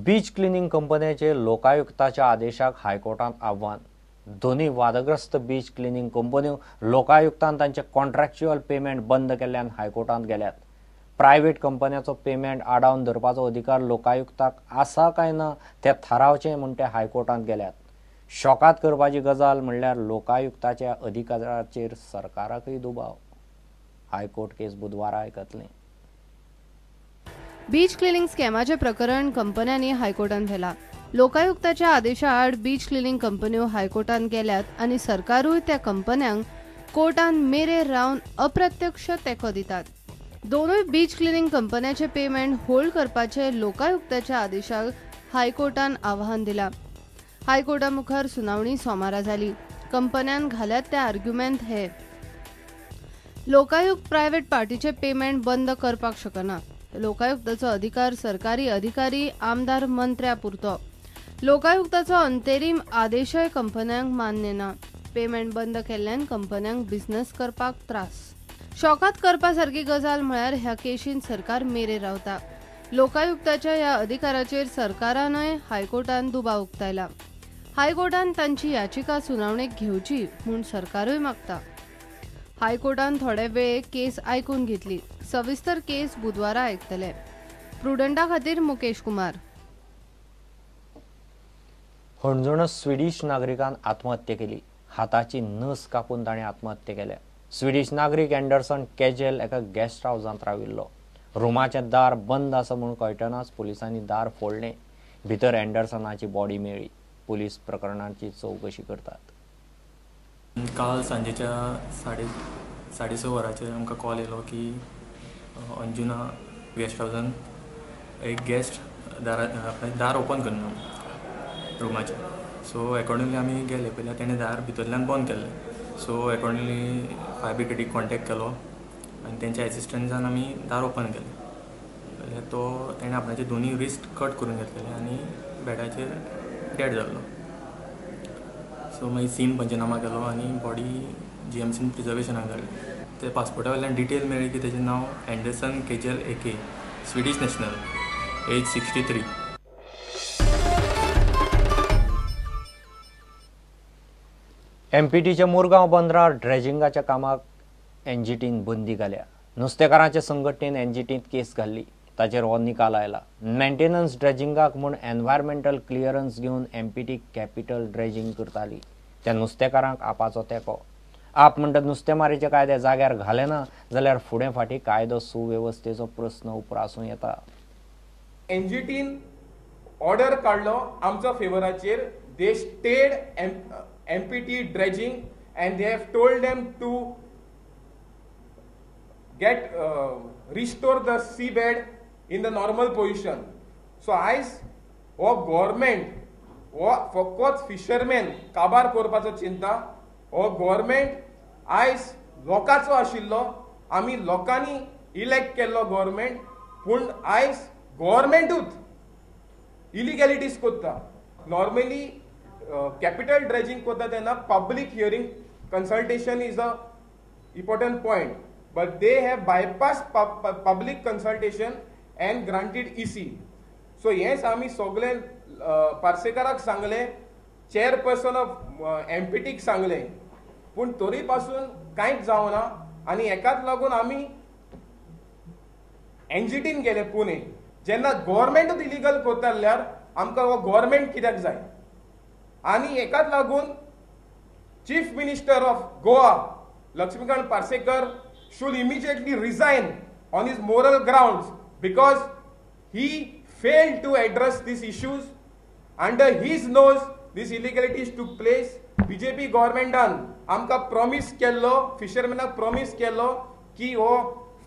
Beach cleaning कंपन्याचे लोकायुक्ताच्या आदेशाक हायकोर्टात आव्हान. दोन्ही वादग्रस्त बीच क्लिनिंग कंपन्यो लोकायुक्तान तांचे कॉन्ट्रॅक्च्युअल पेमेंट बंद केल्ल्यान हायकोर्टात गेल्यात. प्रायव्हेट कंपन्याचो पेमेंट आडावन धरपाचो अधिकार लोकायुक्ताक आसा काय ना ते थारावचे म्हूण ते हायकोर्टात गेल्यात. शॉकात करपाची गजाल म्हणल्यार लोकायुक्ताच्या अधिकाराचेर सरकाराकय दुबाव. हायकोर्ट केस बुधवारा आयकतले. बीच क्लिनिंग स्कॅमाचे प्रकरण कंपन्यांनी हायकोर्टात व्हेला. लोकायुक्ताच्या आदेशा आड बीच क्लिनिंग कंपन्यो हायकोर्टात गेल्यात आनी सरकारूय त्या कंपन्यांक कोर्टान मेरेर रावन अप्रत्यक्ष तेंको दितात. दोनूय बीच क्लिनिंग कंपन्याचे पेमेंट होल्ड करपाचे लोकायुक्ताच्या आदेशाक हायकोर्टान आव्हान दिला. हायकोर्टा मुखार सुनावणी सोमारा जाली. कंपन्यान घाल्यात ते आर्ग्युमेंट हे: लोकायुक्त प्रायव्हेट पार्टीचे पेमेंट बंद करपाक शकना. लोकायुक्ताचो अधिकार सरकारी अधिकारी आमदार मंत्र्या पुरतो. लोकायुक्ताचो अंतरीम आदेशय कंपन्यांक मान्य ना. पेमेंट बंद केल्ल्यान कंपन्यांक बिझनेस करपाक त्रास. शॉकात करपा सारकी गजाल म्हळ्यार ह्या केशीन सरकार मेरेर रावता. लोकायुक्ताच्या ह्या अधिकाराचेर सरकारानय हायकोर्टान दुबाव उक्तायला. हायकोर्टान तांची याचिका सुनावणेक घेवची म्हूण सरकारूय मागता. हायकोर्टान थोडे वेळ केस आयकून घेतली. सविस्तर केस बुधवारा आयकतले. प्रुडंटा खातीर मुकेश कुमार. हणजूण स्विडीश नागरिकान आत्महत्या केली. हाताची नस कापून ताणें आत्महत्या केल्या. स्विडीश नागरीक अँडरसन कॅजेल एका गेस्ट हाऊसांत राविल्लो. रुमाचें दार बंद आसा म्हूण कळटनाच पुलिसांनी दार फोडलें. भितर अँडरसनाची बॉडी मेळ्ळी. पुलीस प्रकरणाची चवकशी करतात. काल सांजेच्या 6:30 वरांचेर आमकां कॉल येयलो की अंजुना गेस्ट हाऊसान एक गेस्ट दार ओपन करना रुमाचें. सो अकॉर्डिंगली आमी गेले. पयलीं तेणें दार भितरल्यान बंद केल्लें. सो अकॉर्डिंगली फायर ब्रिगेडीक कॉन्टेक्ट केलो आनी तेंच्या एसिस्टंसान आमी दार ओपन केलें. जाल्यार तेणें आपणाचे दोनी रिस्ट कट करून घेतलेले आनी बेडाचेर डेड जाल्लो. सो मागीर सीन पंचनामा केलो आनी बॉडी GMCन प्रिजर्वेशनाक धाडली. ते पासपोर्टा वयल्यान डिटेल मेळ्ळी की तेजें नांव Anderson Kjell AK, Swedish national, age 63. MPTच्या मुरगांव बंदरार ड्रेजिंगाच्या कामाक NGTन बंदी घाल्या. नुस्तेकारांचे संघटनेन NGTत केस घाल्ली. ताचेर हो निकाल आयला. मेंटेनन्स ड्रेजिंगाक म्हूण एनवायरमेंटल क्लियरन्स घेवन MPT कॅपिटल ड्रेजिंग करताली. त्या नुस्तेकारांक आपाचो तेंको. आप म्हणटा नुस्तेमारीचे कायदे जाग्यार घालेना जाल्यार फुडें फाटीं कायदो सुवेवस्थेचो प्रस्न उप्रासूं येता. NGTन ऑर्डर काडलो आमच्या फेवराचेर. They stayed MPT dredging and they have told them to restore the seabed in the normal position. So आयज हो गव्हर्मेंट हो फकत फिशरमॅन काबार करपाचो चिंता. हो गव्हर्मेंट आयज लोकांचो आशिल्लो. आमी लोकांनी इलेक्ट केल्लो गव्हर्मेंट. पूण आयज गव्हर्मेंटूच इलिगॅलिटीज करता. नॉर्मली कॅपिटल ड्रेजिंग करता तेन्ना public hearing consultation is a important point, but they have bypassed public consultation and granted EC. So yes, आमी सगळे पार्सेकाराक सांगले, चेअरपर्सन ऑफ MPTक सांगले, पूण तरी पासून कांयच जावना. आनी एकाच लागून आमी NGTन गेले पुणे. जेन्ना गव्हर्मेंटूच इलिगल करता जाल्यार आमकां हो गव्हर्मेंट कित्याक जाय. आनी एकाच लागून chief minister of Goa Laxmikant Parsekar should immediately resign on his moral grounds because he failed to address these issues. Under his nose these illegalities took place. BJP governmentan आमकां प्रॉमिस केल्लो, फिशरमॅनाक प्रॉमिस केल्लो की हो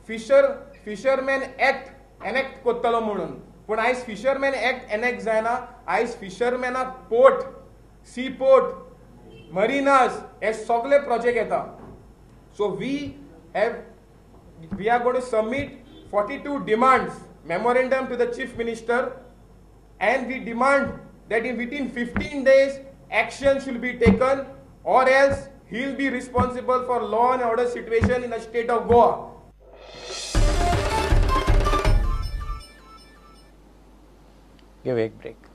फिशरमॅन एक्ट एनेक्ट करतलो म्हणून. पूण आयज fisherman act enact जायना. आयज फिशरमॅनाक पोर्ट, सी पोर्ट, marinas हे सगळे प्रोजेक्ट येता. So we are going to submit 42 demands memorandum to the chief minister, and we demand that within 15 days action should be taken, or else he will be responsible for law and order situation in the state of Goa. Give एक break.